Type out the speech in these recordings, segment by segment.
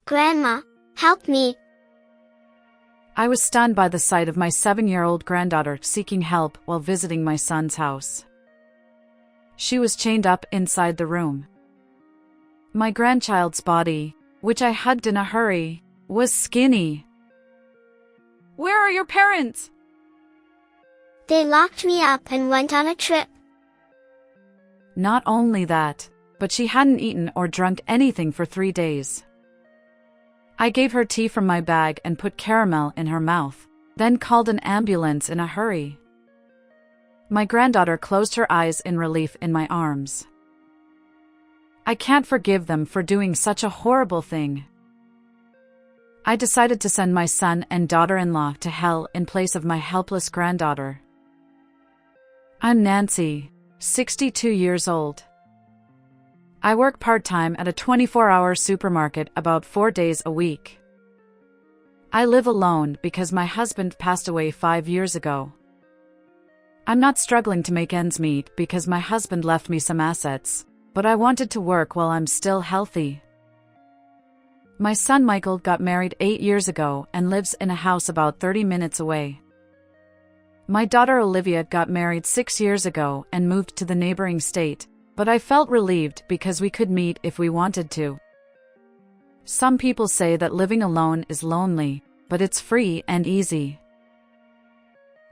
Grandma, help me. I was stunned by the sight of my 7-year-old granddaughter seeking help while visiting my son's house. She was chained up inside the room. My grandchild's body, which I hugged in a hurry, was skinny. "Where are your parents?" They locked me up and went on a trip. Not only that, but she hadn't eaten or drunk anything for 3 days. I gave her tea from my bag and put caramel in her mouth, then called an ambulance in a hurry. My granddaughter closed her eyes in relief in my arms. I can't forgive them for doing such a horrible thing. I decided to send my son and daughter-in-law to hell in place of my helpless granddaughter. I'm Nancy, 62 years old. I work part-time at a 24-hour supermarket about 4 days a week. I live alone because my husband passed away 5 years ago. I'm not struggling to make ends meet because my husband left me some assets, but I wanted to work while I'm still healthy. My son Michael got married 8 years ago and lives in a house about 30 minutes away. My daughter Olivia got married 6 years ago and moved to the neighboring state, but I felt relieved because we could meet if we wanted to. Some people say that living alone is lonely, but it's free and easy.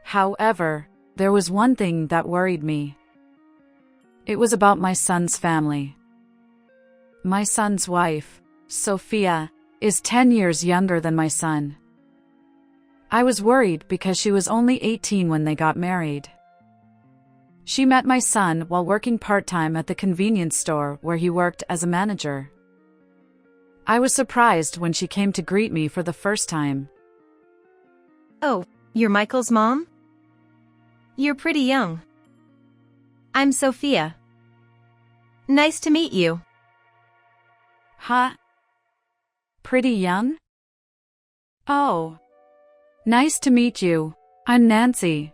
However, there was one thing that worried me. It was about my son's family. My son's wife, Sophia, is 10 years younger than my son. I was worried because she was only 18 when they got married. She met my son while working part-time at the convenience store where he worked as a manager. I was surprised when she came to greet me for the first time. "Oh, you're Michael's mom? You're pretty young. I'm Sophia. Nice to meet you." Huh? Pretty young? Oh. Nice to meet you. I'm Nancy.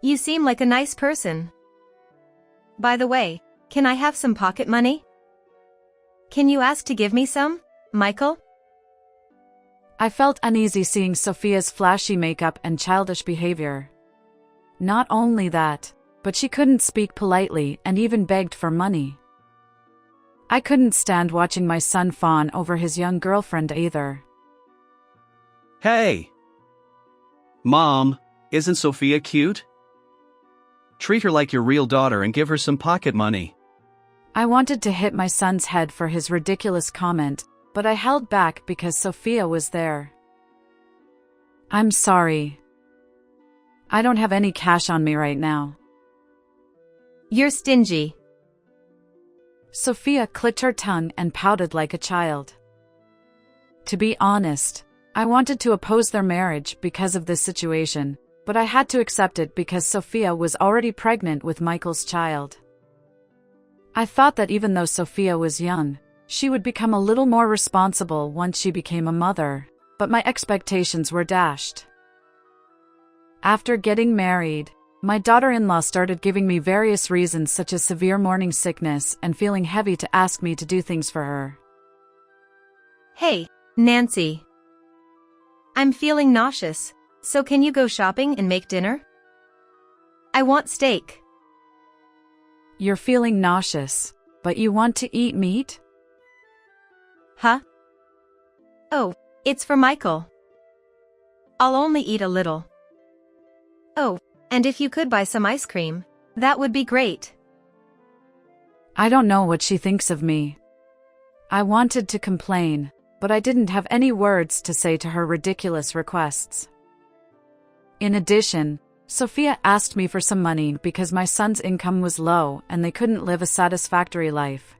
You seem like a nice person. By the way, can I have some pocket money? Can you ask to give me some, Michael? I felt uneasy seeing Sophia's flashy makeup and childish behavior. Not only that, but she couldn't speak politely and even begged for money. I couldn't stand watching my son fawn over his young girlfriend either. Hey! Mom, isn't Sophia cute? Treat her like your real daughter and give her some pocket money. I wanted to hit my son's head for his ridiculous comment, but I held back because Sophia was there. "I'm sorry. I don't have any cash on me right now." You're stingy. Sophia clicked her tongue and pouted like a child. To be honest, I wanted to oppose their marriage because of this situation, but I had to accept it because Sophia was already pregnant with Michael's child. I thought that even though Sophia was young, she would become a little more responsible once she became a mother, but my expectations were dashed. After getting married, my daughter-in-law started giving me various reasons such as severe morning sickness and feeling heavy to ask me to do things for her. Hey, Nancy. I'm feeling nauseous, so can you go shopping and make dinner? I want steak. You're feeling nauseous, but you want to eat meat? Huh? Oh, it's for Michael. I'll only eat a little. Oh, and if you could buy some ice cream, that would be great. I don't know what she thinks of me. I wanted to complain, but I didn't have any words to say to her ridiculous requests. In addition, Sophia asked me for some money because my son's income was low and they couldn't live a satisfactory life.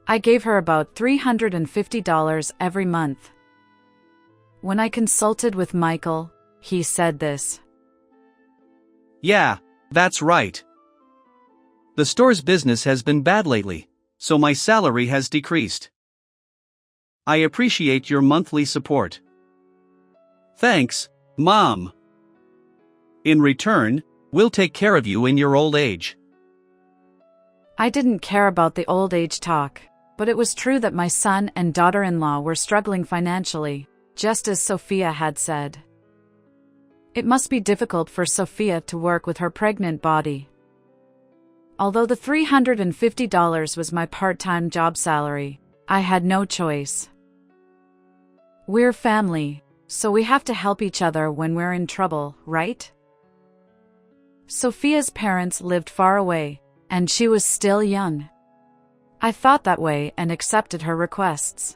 I gave her about $350 every month. When I consulted with Michael, he said this. Yeah, that's right. The store's business has been bad lately, so my salary has decreased. I appreciate your monthly support. Thanks, Mom. In return, we'll take care of you in your old age. I didn't care about the old age talk, But it was true that my son and daughter-in-law were struggling financially, just as Sophia had said. It must be difficult for Sophia to work with her pregnant body. Although the $350 was my part-time job salary, I had no choice. We're family, so we have to help each other when we're in trouble, right? Sophia's parents lived far away, and she was still young. I thought that way and accepted her requests.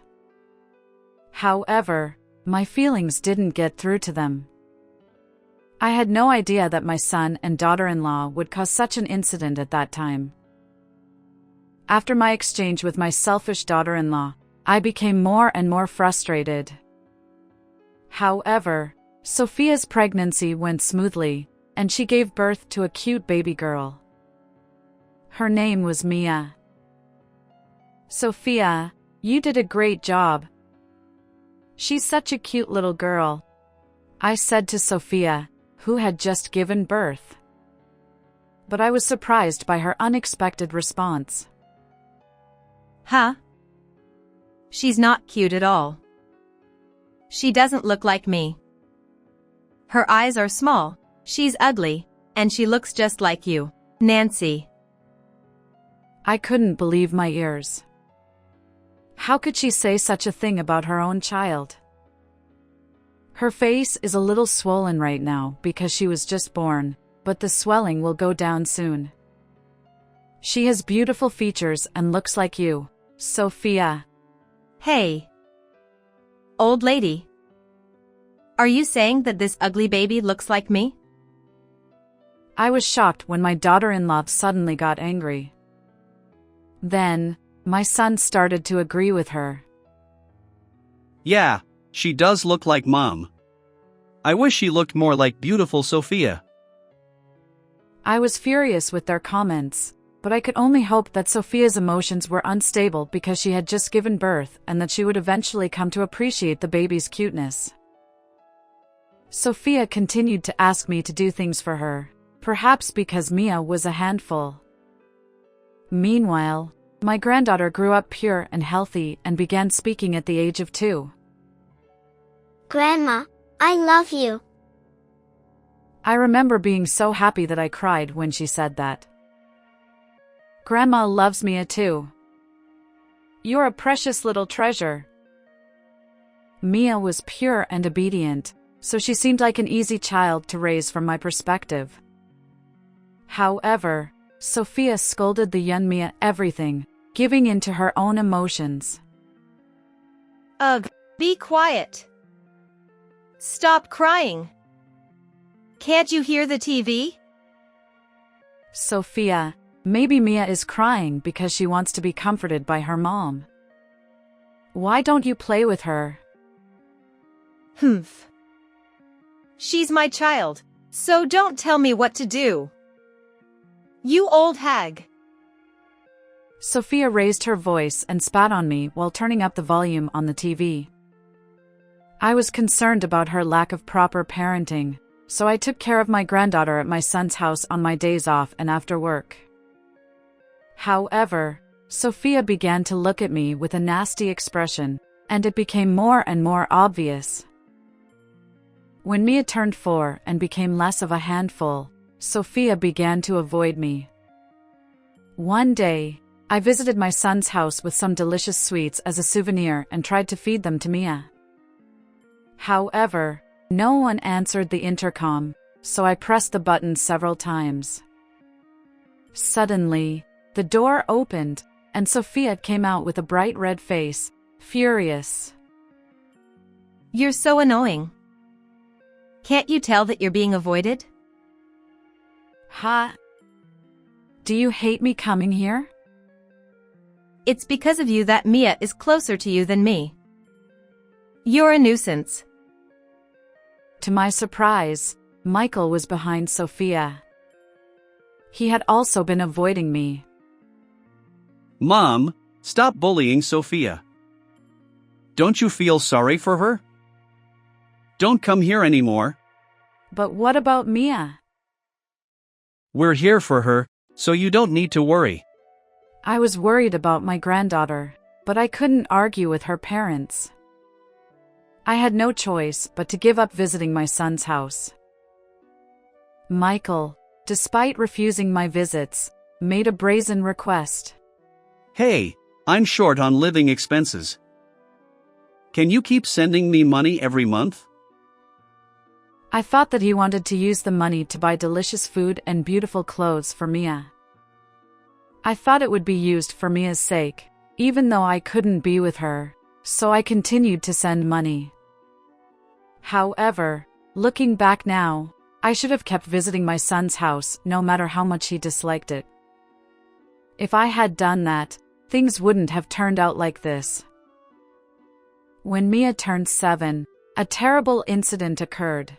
However, my feelings didn't get through to them. I had no idea that my son and daughter-in-law would cause such an incident at that time. After my exchange with my selfish daughter-in-law, I became more and more frustrated. However, Sophia's pregnancy went smoothly, and she gave birth to a cute baby girl. Her name was Mia. Sophia, you did a great job. She's such a cute little girl, I said to Sophia, who had just given birth. But I was surprised by her unexpected response. Huh? She's not cute at all. She doesn't look like me. Her eyes are small, she's ugly, and she looks just like you, Nancy. I couldn't believe my ears. How could she say such a thing about her own child? Her face is a little swollen right now because she was just born, but the swelling will go down soon. She has beautiful features and looks like you, Sophia. Hey. Old lady. Are you saying that this ugly baby looks like me? I was shocked when my daughter-in-law suddenly got angry. Then, my son started to agree with her. Yeah, she does look like Mom. I wish she looked more like beautiful Sophia. I was furious with their comments, but I could only hope that Sophia's emotions were unstable because she had just given birth and that she would eventually come to appreciate the baby's cuteness. Sophia continued to ask me to do things for her, perhaps because Mia was a handful. Meanwhile, my granddaughter grew up pure and healthy and began speaking at the age of 2. Grandma, I love you. I remember being so happy that I cried when she said that. Grandma loves Mia too. You're a precious little treasure. Mia was pure and obedient, so she seemed like an easy child to raise from my perspective. However, Sophia scolded the young Mia everything, giving in to her own emotions. Ugh, be quiet. Stop crying. Can't you hear the TV? Sophia, maybe Mia is crying because she wants to be comforted by her mom. Why don't you play with her? Humph. She's my child, so don't tell me what to do. You old hag. Sophia raised her voice and spat on me while turning up the volume on the TV. I was concerned about her lack of proper parenting, so I took care of my granddaughter at my son's house on my days off and after work. However, Sophia began to look at me with a nasty expression, and it became more and more obvious. When Mia turned 4 and became less of a handful, Sophia began to avoid me. One day, I visited my son's house with some delicious sweets as a souvenir and tried to feed them to Mia. However, no one answered the intercom, so I pressed the button several times. Suddenly, the door opened, and Sophia came out with a bright red face, furious. You're so annoying. Can't you tell that you're being avoided? Ha! Do you hate me coming here? It's because of you that Mia is closer to you than me. You're a nuisance. To my surprise, Michael was behind Sophia. He had also been avoiding me. Mom, stop bullying Sophia. Don't you feel sorry for her? Don't come here anymore. But what about Mia? We're here for her, so you don't need to worry. I was worried about my granddaughter. but I couldn't argue with her parents. I had no choice but to give up visiting my son's house. Michael, despite refusing my visits, made a brazen request. Hey, I'm short on living expenses. Can you keep sending me money every month? I thought that he wanted to use the money to buy delicious food and beautiful clothes for Mia. I thought it would be used for Mia's sake, even though I couldn't be with her, so I continued to send money. However, looking back now, I should have kept visiting my son's house no matter how much he disliked it. If I had done that, things wouldn't have turned out like this. When Mia turned 7, a terrible incident occurred.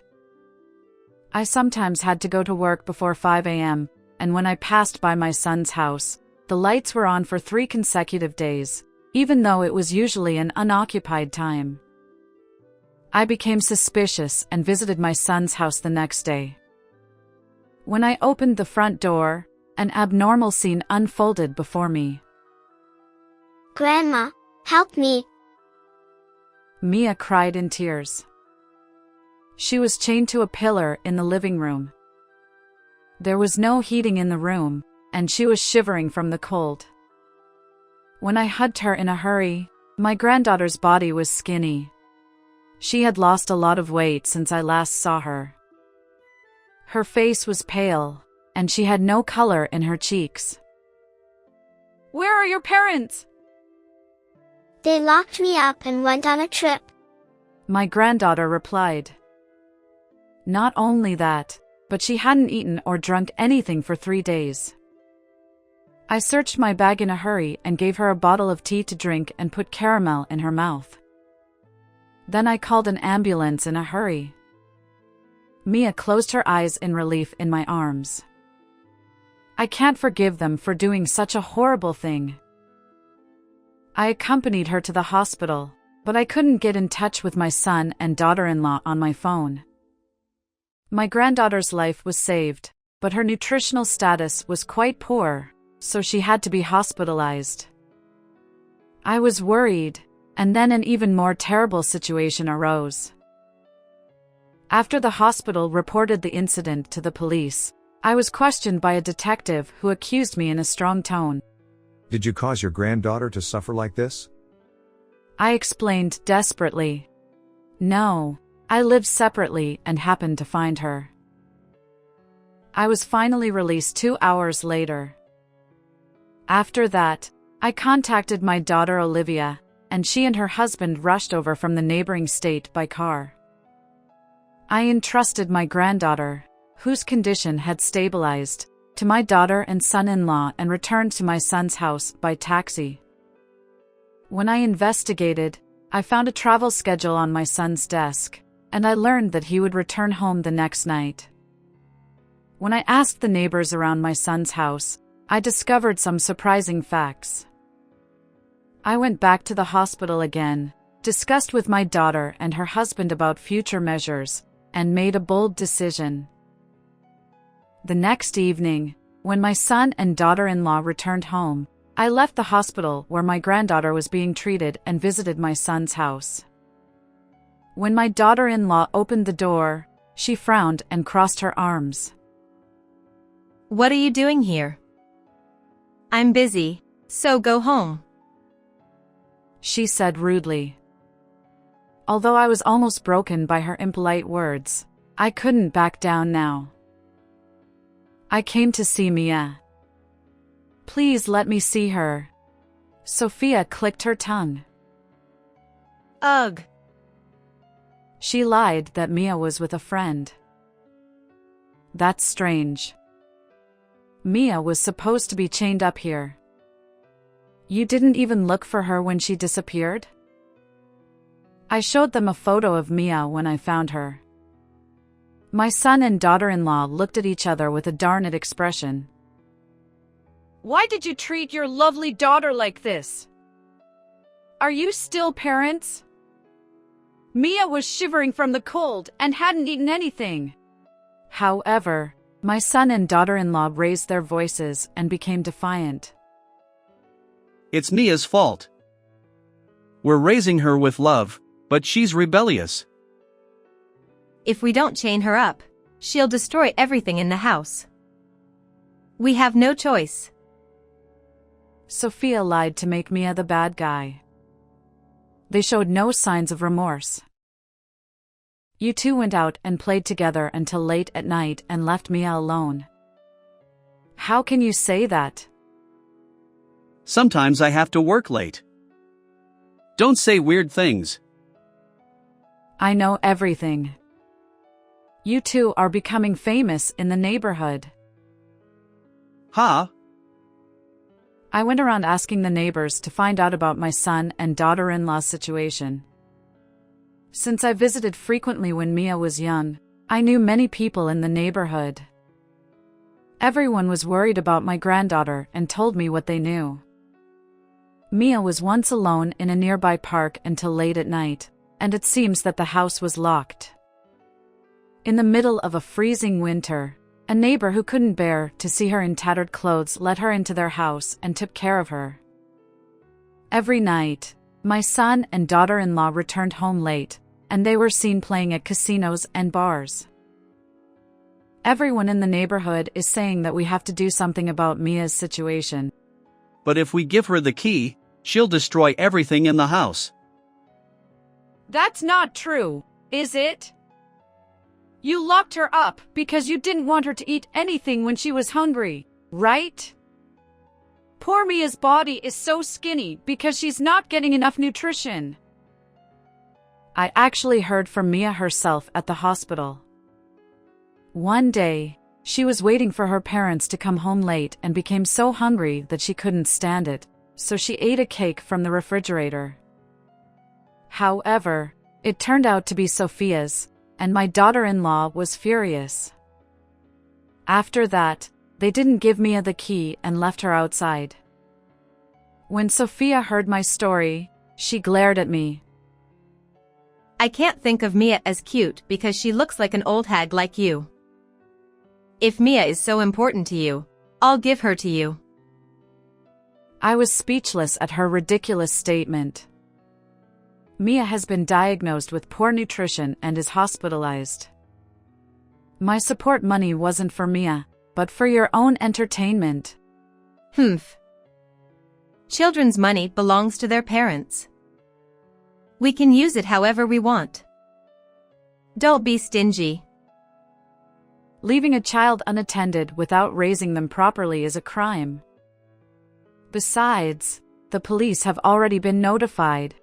I sometimes had to go to work before 5 a.m., and when I passed by my son's house, the lights were on for 3 consecutive days, even though it was usually an unoccupied time. I became suspicious and visited my son's house the next day. When I opened the front door, an abnormal scene unfolded before me. Grandma, help me. Mia cried in tears. She was chained to a pillar in the living room. There was no heating in the room, and she was shivering from the cold. When I hugged her in a hurry, my granddaughter's body was skinny. She had lost a lot of weight since I last saw her. Her face was pale, and she had no color in her cheeks. "Where are your parents?" They locked me up and went on a trip. My granddaughter replied. Not only that, but she hadn't eaten or drunk anything for 3 days. I searched my bag in a hurry and gave her a bottle of tea to drink and put caramel in her mouth. Then I called an ambulance in a hurry. Mia closed her eyes in relief in my arms. I can't forgive them for doing such a horrible thing. I accompanied her to the hospital, but I couldn't get in touch with my son and daughter-in-law on my phone. My granddaughter's life was saved, but her nutritional status was quite poor, so she had to be hospitalized. I was worried, and then an even more terrible situation arose. After the hospital reported the incident to the police, I was questioned by a detective who accused me in a strong tone. Did you cause your granddaughter to suffer like this? I explained desperately. No, I lived separately and happened to find her. I was finally released 2 hours later. After that, I contacted my daughter Olivia, and she and her husband rushed over from the neighboring state by car. I entrusted my granddaughter, whose condition had stabilized, to my daughter and son-in-law and returned to my son's house by taxi. When I investigated, I found a travel schedule on my son's desk, and I learned that he would return home the next night. When I asked the neighbors around my son's house, I discovered some surprising facts. I went back to the hospital again, discussed with my daughter and her husband about future measures, and made a bold decision. The next evening, when my son and daughter-in-law returned home, I left the hospital where my granddaughter was being treated and visited my son's house. When my daughter-in-law opened the door, she frowned and crossed her arms. What are you doing here? I'm busy, so go home, she said rudely. Although I was almost broken by her impolite words, I couldn't back down now. I came to see Mia. Please let me see her. Sophia clicked her tongue. Ugh. She lied that Mia was with a friend. That's strange. Mia was supposed to be chained up here. You didn't even look for her when she disappeared? I showed them a photo of Mia when I found her. My son and daughter-in-law looked at each other with a darn it expression. Why did you treat your lovely daughter like this? Are you still parents? Mia was shivering from the cold and hadn't eaten anything. However, my son and daughter-in-law raised their voices and became defiant. It's Mia's fault. We're raising her with love, but she's rebellious. If we don't chain her up, she'll destroy everything in the house. We have no choice. Sophia lied to make Mia the bad guy. They showed no signs of remorse. You two went out and played together until late at night and left Mia alone. How can you say that? Sometimes I have to work late. Don't say weird things. I know everything. You two are becoming famous in the neighborhood. Huh? I went around asking the neighbors to find out about my son and daughter-in-law's situation. Since I visited frequently when Mia was young, I knew many people in the neighborhood. Everyone was worried about my granddaughter and told me what they knew. Mia was once alone in a nearby park until late at night, and it seems that the house was locked. In the middle of a freezing winter, a neighbor who couldn't bear to see her in tattered clothes let her into their house and took care of her. Every night, my son and daughter-in-law returned home late, and they were seen playing at casinos and bars. Everyone in the neighborhood is saying that we have to do something about Mia's situation. But if we give her the key, she'll destroy everything in the house. That's not true, is it? You locked her up because you didn't want her to eat anything when she was hungry, right? Poor Mia's body is so skinny because she's not getting enough nutrition. I actually heard from Mia herself at the hospital. One day, she was waiting for her parents to come home late and became so hungry that she couldn't stand it, so she ate a cake from the refrigerator. However, it turned out to be Sophia's, and my daughter-in-law was furious. After that, they didn't give Mia the key and left her outside. When Sophia heard my story, she glared at me. I can't think of Mia as cute because she looks like an old hag like you. If Mia is so important to you, I'll give her to you. I was speechless at her ridiculous statement. Mia has been diagnosed with poor nutrition and is hospitalized. My support money wasn't for Mia, but for your own entertainment. Humph. Children's money belongs to their parents. We can use it however we want. Don't be stingy. Leaving a child unattended without raising them properly is a crime. Besides, the police have already been notified.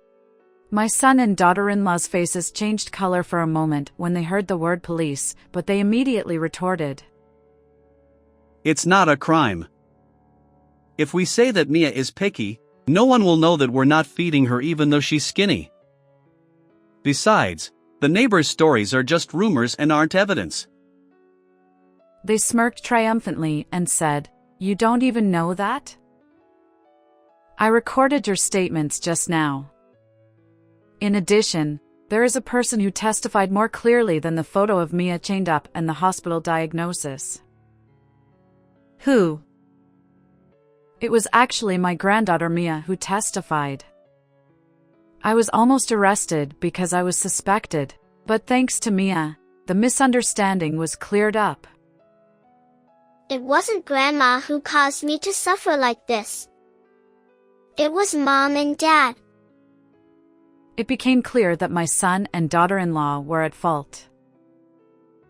My son and daughter-in-law's faces changed color for a moment when they heard the word police, but they immediately retorted. It's not a crime. If we say that Mia is picky, no one will know that we're not feeding her even though she's skinny. Besides, the neighbors' stories are just rumors and aren't evidence. They smirked triumphantly and said, "You don't even know that?" I recorded your statements just now. In addition, there is a person who testified more clearly than the photo of Mia chained up and the hospital diagnosis. Who? It was actually my granddaughter Mia who testified. I was almost arrested because I was suspected, but thanks to Mia, the misunderstanding was cleared up. It wasn't Grandma who caused me to suffer like this. It was Mom and Dad. It became clear that my son and daughter-in-law were at fault.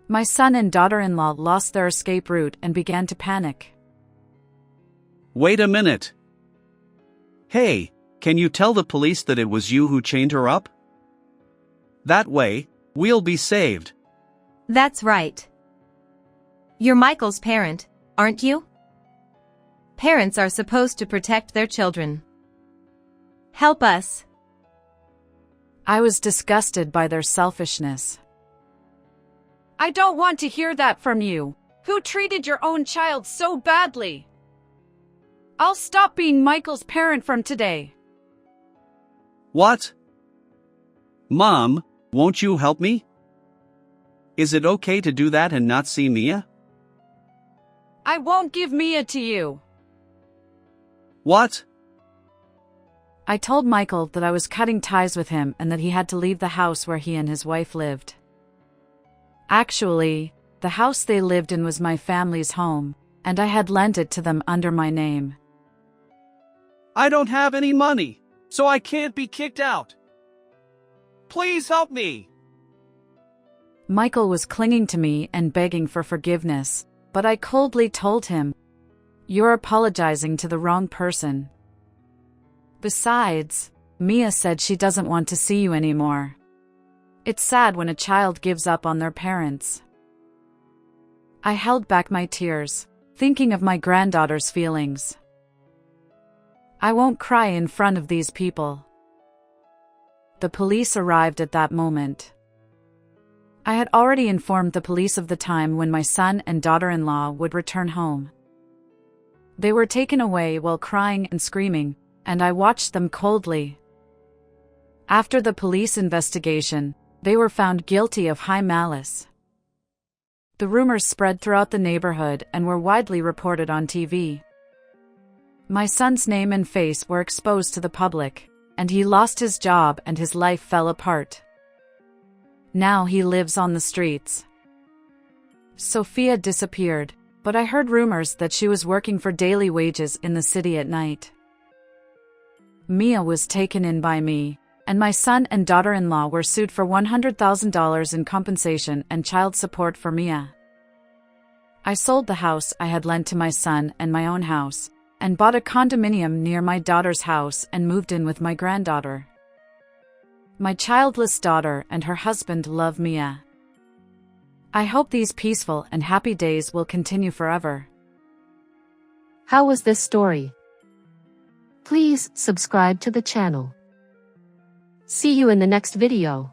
My son and daughter-in-law lost their escape route and began to panic. Wait a minute. Hey, can you tell the police that it was you who chained her up? That way, we'll be saved. That's right. You're Michael's parent, aren't you? Parents are supposed to protect their children. Help us. I was disgusted by their selfishness. I don't want to hear that from you. Who treated your own child so badly? I'll stop being Michael's parent from today. What? Mom, won't you help me? Is it okay to do that and not see Mia? I won't give Mia to you. What? I told Michael that I was cutting ties with him and that he had to leave the house where he and his wife lived. Actually, the house they lived in was my family's home, and I had lent it to them under my name. I don't have any money, so I can't be kicked out. Please help me. Michael was clinging to me and begging for forgiveness, but I coldly told him, "You're apologizing to the wrong person. Besides, Mia said she doesn't want to see you anymore. It's sad when a child gives up on their parents." I held back my tears, thinking of my granddaughter's feelings. I won't cry in front of these people. The police arrived at that moment. I had already informed the police of the time when my son and daughter-in-law would return home. They were taken away while crying and screaming, and I watched them coldly. After the police investigation, they were found guilty of high malice. The rumors spread throughout the neighborhood and were widely reported on TV. My son's name and face were exposed to the public, and he lost his job and his life fell apart. Now he lives on the streets. Sophia disappeared, but I heard rumors that she was working for daily wages in the city at night. Mia was taken in by me, and my son and daughter-in-law were sued for $100,000 in compensation and child support for Mia. I sold the house I had lent to my son and my own house, and bought a condominium near my daughter's house and moved in with my granddaughter. My childless daughter and her husband love Mia. I hope these peaceful and happy days will continue forever. How was this story? Please subscribe to the channel. See you in the next video.